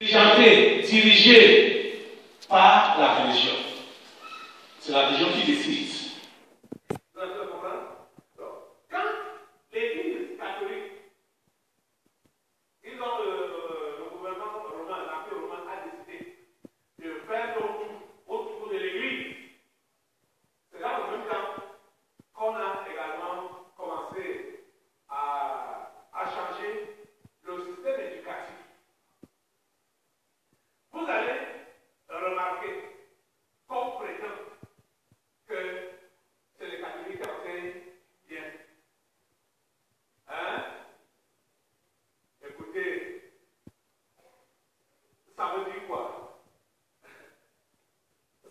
dirigé par la religion. C'est la religion qui décide. Vous avez compris? Quand l'Église catholique, ils ont le gouvernement romain, l'Empire romain a décidé de faire autour de l'Église. C'est là au même temps qu'on a également commencé à changer le système éducatif. Vous allez remarquer qu'on prétend que c'est les catholiques qui enseignent bien. Hein? Écoutez, ça veut dire quoi?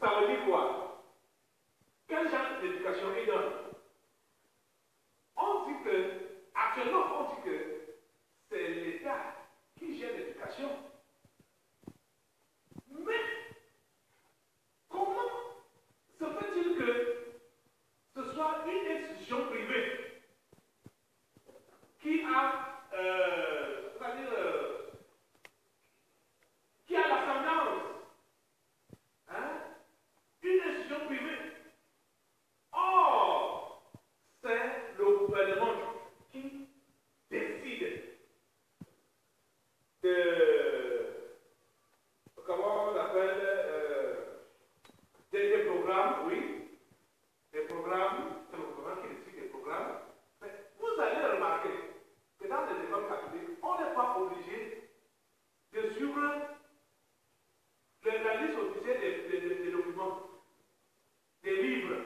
Ça veut dire quoi? Quel genre d'éducation ils donnent? Actuellement, on dit que c'est l'État qui gère l'éducation. Mais, comment se fait-il que ce soit une institution privée qui a, qui a l'ascendance, hein? Une institution privée. Or, c'est le gouvernement qui décide de, comment on appelle, des programmes, oui, des programmes, c'est le gouvernement qui décide des programmes. Mais vous allez remarquer que dans les écoles catholiques, on n'est pas obligé de suivre la liste officielle des documents, des livres.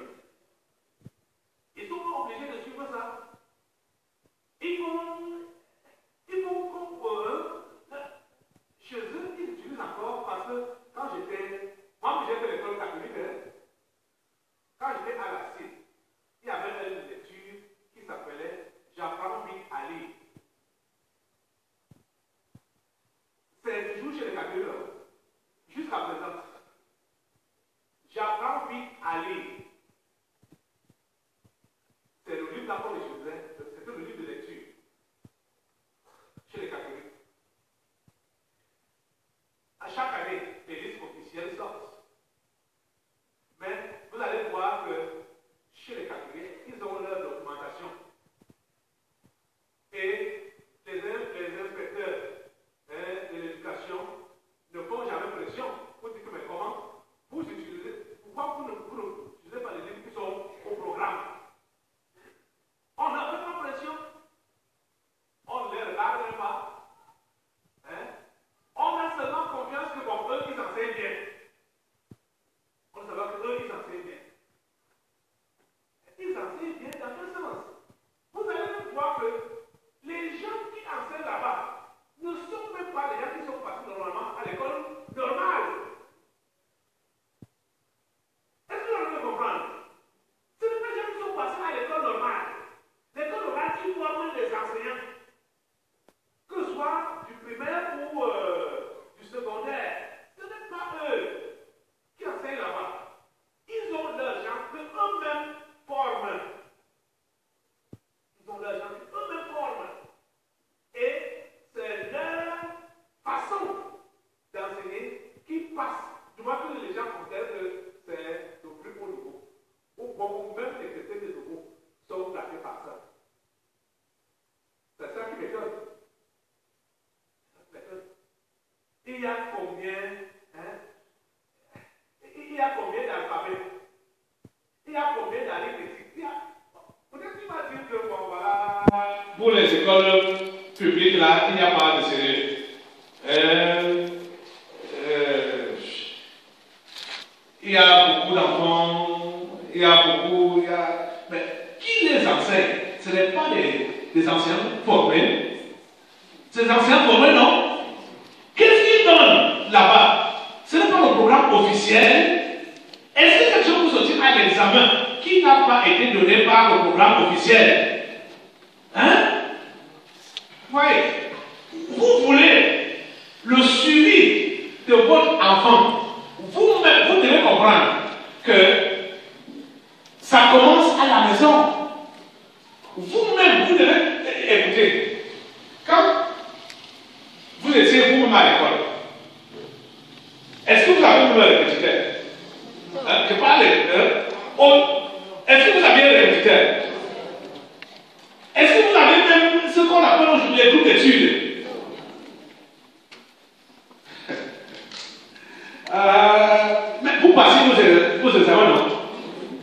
Ils ne sont pas obligés de suivre ça. Ils vont chez eux, ils utilisent encore parce que quand j'étais, moi j'ai fait l'école catholique, quand j'étais à la CIE, il y avait une lecture qui s'appelait J'apprends vite à lire. C'est toujours chez les catholiques, jusqu'à présent. J'apprends vite à lire. C'est le livre d'apprendre les choses, c'était le livre de lecture chez les catholiques. À chaque année, les listes officielles sortent. Mais vous allez voir que chez les catholiques, ils ont leur documentation. Et les inspecteurs de l'éducation ne font jamais pression pour dire que mais comment vous utilisez, pourquoi vous n'utilisez pas les livres qui sont au programme? On n'a pas de pression. On ne les regarde pas. Hein? On a seulement confiance que bon, eux, ils enseignent bien. On sait pas que eux, ils enseignent bien. Ils enseignent bien dans quel sens? Vous allez même voir que les gens qui enseignent là-bas ne sont même pas les gens qui sont passés normalement à l'école normale. Est-ce que vous allez comprendre? Ce n'est pas les gens qui sont passés à l'école normale. L'école normale qui forme les enseignants, que ce soit du primaire ou du secondaire, ce n'est pas eux qui enseignent là-bas. Ils ont leurs gens que eux-mêmes forment. Ils ont leurs gens que eux-mêmes forment. Et c'est leur façon d'enseigner qui passe. Du moins que les gens considèrent que c'est le plus haut niveau. Ou bon, même les chrétiens de nouveau sont placés par ça. C'est ça qui m'étonne. Il y a combien, hein? Il y a combien d'alphabets? Il y a combien d'arithmétique? Peut-être qu'il va dire que bon, voilà. Pour les écoles publiques, là, il n'y a pas de sérieux. Il y a beaucoup d'enfants, mais qui les enseigne? Ce n'est pas des enseignants formés. Ces enseignants formés, non? Qu'est-ce qu'ils donnent là-bas? Ce n'est pas le programme officiel. Est-ce que quelque chose vous sortir à l'examen qui n'a pas été donné par le programme officiel? Hein? Voyez, vous voulez le suivi de votre enfant. Vous devez comprendre que ça commence à la maison. Vous-même, vous devez écouter. Quand vous étiez vous-même à l'école, Je parle des répétiteurs. Est-ce que vous avez les répétiteurs? Est-ce que vous avez même ce qu'on appelle aujourd'hui les groupes d'études? Mais vous passez vos examens, non?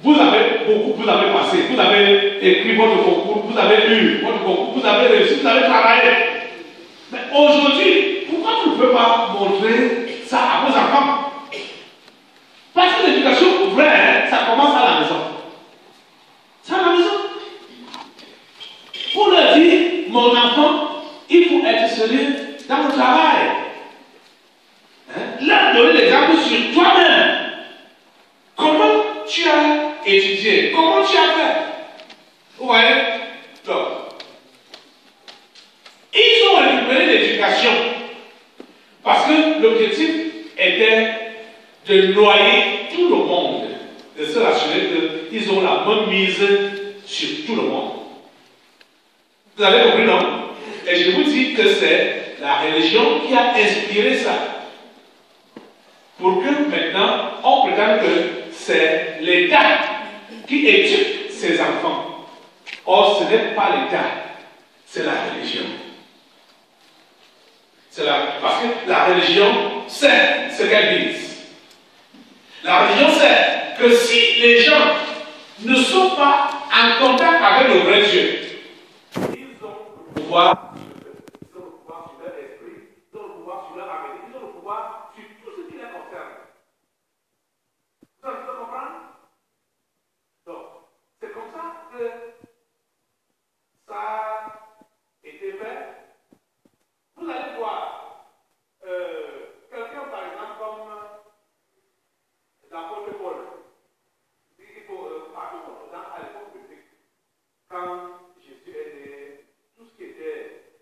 Vous avez beaucoup, vous avez passé, vous avez écrit votre concours, vous avez lu votre concours, vous avez réussi, vous avez travaillé. Mais aujourd'hui, pourquoi vous ne pouvez pas montrer ça à vos enfants? Parce que l'éducation vraie, ça commence à la maison. C'est à la maison. Pour leur dire, mon enfant, il faut être sérieux dans le travail. Leur donner l'exemple sur toi-même. Comment tu as étudié? Comment tu as fait? Vous voyez? Donc, ils ont récupéré l'éducation parce que l'objectif était de noyer tout le monde, de se rassurer qu'ils ont la bonne mise sur tout le monde. Vous avez compris, non? Et je vous dis que c'est la religion qui a inspiré ça. Pour que maintenant, on prétende que c'est l'État qui éduque ses enfants. Or, ce n'est pas l'État, c'est la religion. Parce que la religion sait ce qu'elle dit. La religion sait que si les gens ne sont pas en contact avec le vrai Dieu, ils ont le pouvoir, ils ont le pouvoir sur leur esprit, ils ont le pouvoir sur leur avenir, ils ont le pouvoir sur tout ce qui les concerne. Vous allez comprendre? Donc, c'est comme ça que ça a été fait. Vous allez voir quelqu'un, par exemple, comme l'apôtre Paul. Il faut partout à l'époque biblique, quand Jésus est né, tout ce qui était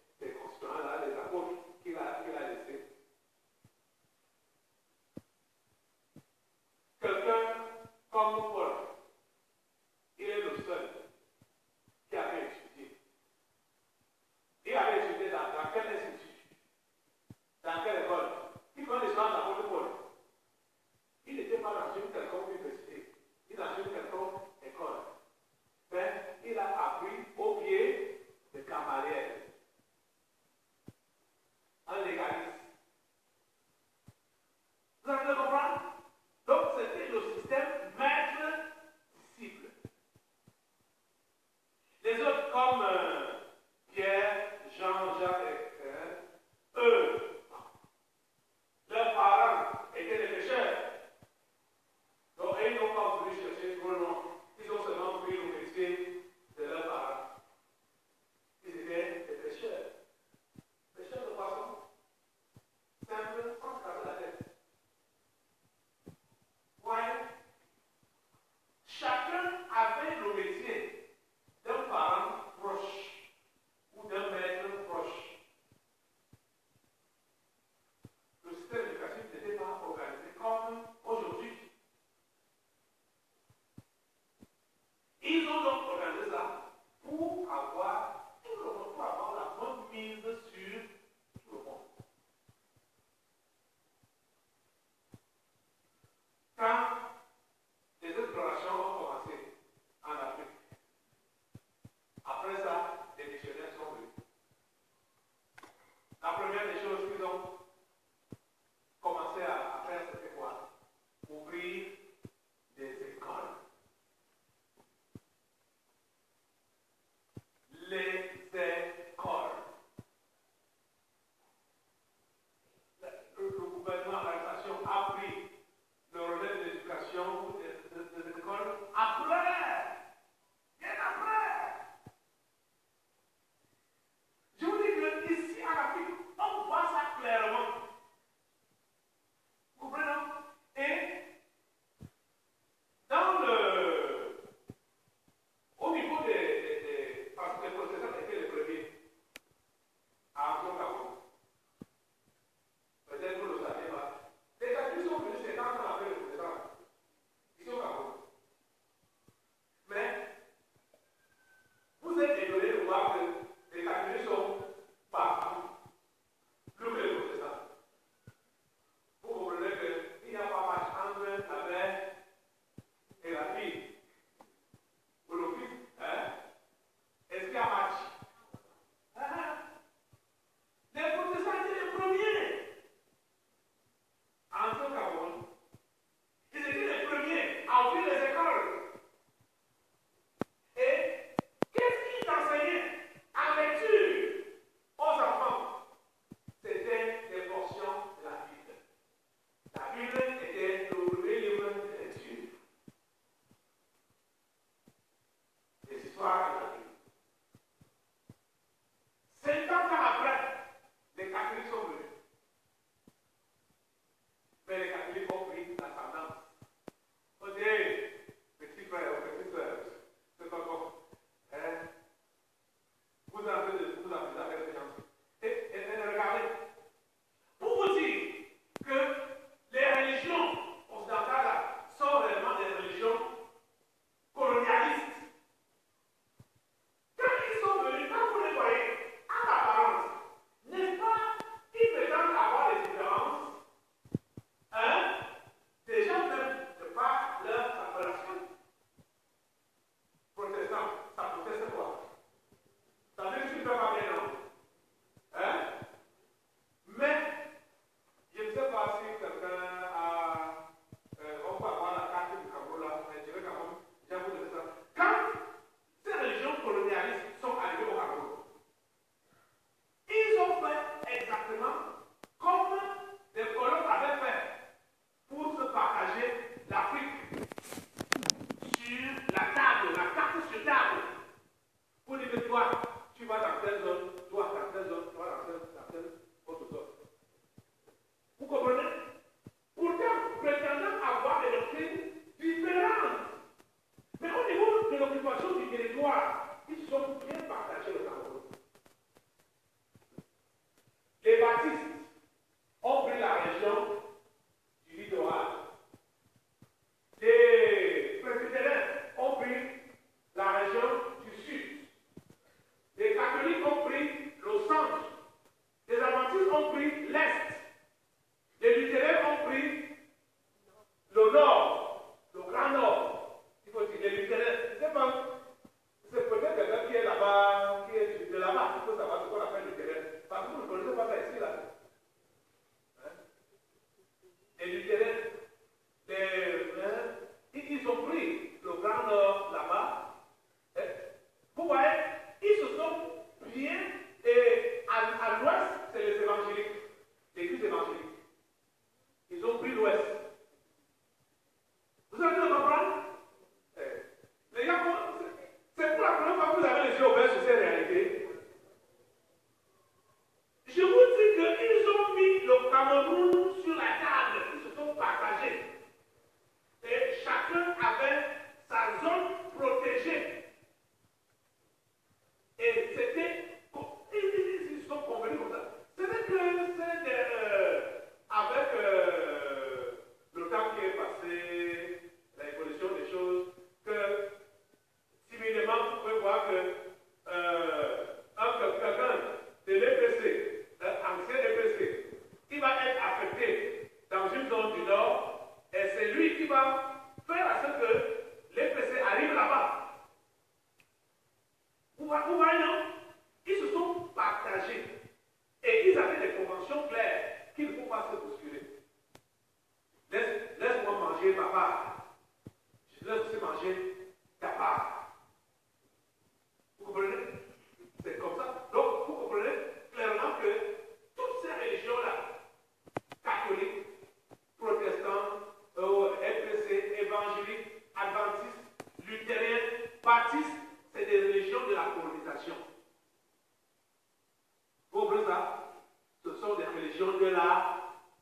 de la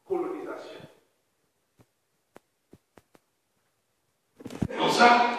colonisation. C'est pour ça